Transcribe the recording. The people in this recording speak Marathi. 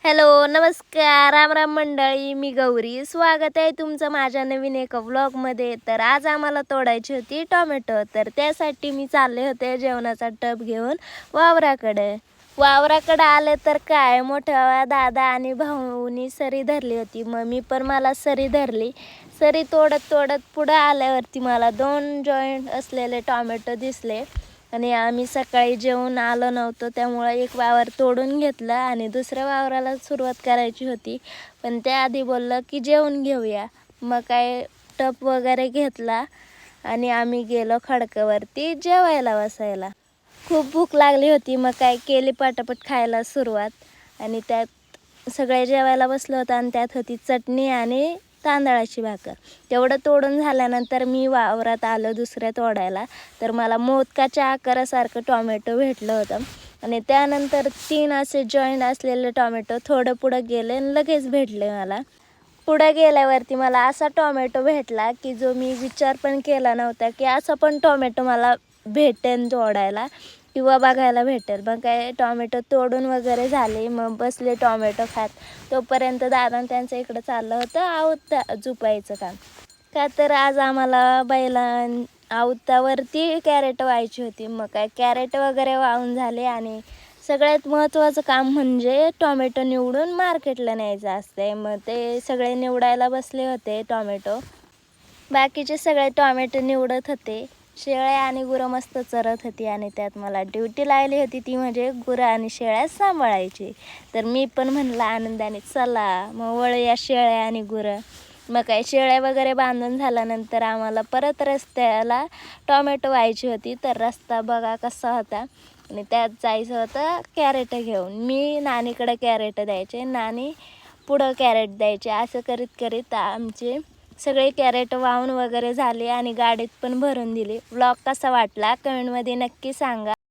हॅलो, नमस्कार, राम राम मंडळी. मी गौरी. स्वागत आहे तुमचं माझ्या नवीन एका व्लॉगमध्ये. तर आज आम्हाला तोडायची होती टोमॅटो. तर त्यासाठी मी चालले होते जेवणाचा टब घेऊन वावराकडे आले तर काय मोठ्या दादा आणि भाऊनी सरी धरली होती. मग मी पण मला सरी धरली. सरी तोडत तोडत पुढं आल्यावरती मला 2 जॉईंट असलेले टोमॅटो दिसले. आणि आम्ही सकाळी जेवून आलो नव्हतो, त्यामुळं एक वावर तोडून घेतलं आणि दुसऱ्या वावराला सुरुवात करायची होती. पण त्याआधी बोललं की जेवून घेऊया. मग काय टप वगैरे घेतला आणि आम्ही गेलो खडकावरती जेवायला बसायला. खूप भूक लागली होती. मग काय केली पटापट खायला सुरुवात आणि त्यात सगळे जेवायला बसलो होतो आणि त्यात होती चटणी आणि तांदळाची भाकर. तेवढं तोडून झाल्यानंतर मी वावरात आलो दुसऱ्या तोडायला. तर मला मोदकाच्या आकारासारखं टोमॅटो भेटलं होतं आणि त्यानंतर 3 असे जॉईंट असलेले टोमॅटो थोडं पुढं गेले आणि लगेच भेटले मला. पुढं गेल्यावरती मला असा टोमॅटो भेटला की जो मी विचार पण केला नव्हता की असा पण टोमॅटो मला भेटेल तोडायला किंवा बघायला भेटेल. मग काय टोमॅटो तोडून वगैरे झाले. मग बसले टोमॅटो खात. तोपर्यंत दादा त्यांचं इकडं चाललं होतं आवता झुपायचं काम. का तर आज आम्हाला आवतावरती कॅरेट व्हायची होती. मग काय कॅरेट वगैरे वाहून झाले आणि सगळ्यात महत्त्वाचं काम म्हणजे टोमॅटो निवडून मार्केटला न्यायचं असते. मग ते सगळे निवडायला बसले होते टोमॅटो. बाकीचे सगळे टोमॅटो निवडत होते. शेळ्या आणि गुरं मस्त चरत होती आणि त्यात मला ड्युटी लागली होती, ती म्हणजे गुरं आणि शेळ्या सांभाळायची. तर मी पण म्हणलं आनंदाने चला मग वळूया शेळ्या आणि गुरं. मग काय शेळ्या वगैरे बांधून झाल्यानंतर आम्हाला परत रस्त्याला टोमॅटो व्हायची होती. तर रस्ता बघा कसा होता आणि त्यात जायचं होतं कॅरेट घेऊन. मी नानीकडे कॅरेट द्यायचे, नानी पुढं कॅरेट द्यायचे. असं करीत करीत आमचे सगळे कॅरेट वाहून वगैरे झाले आणि गाडीत पण भरून दिली. व्लॉग कसा वाटला कमेंटमध्ये नक्की सांगा.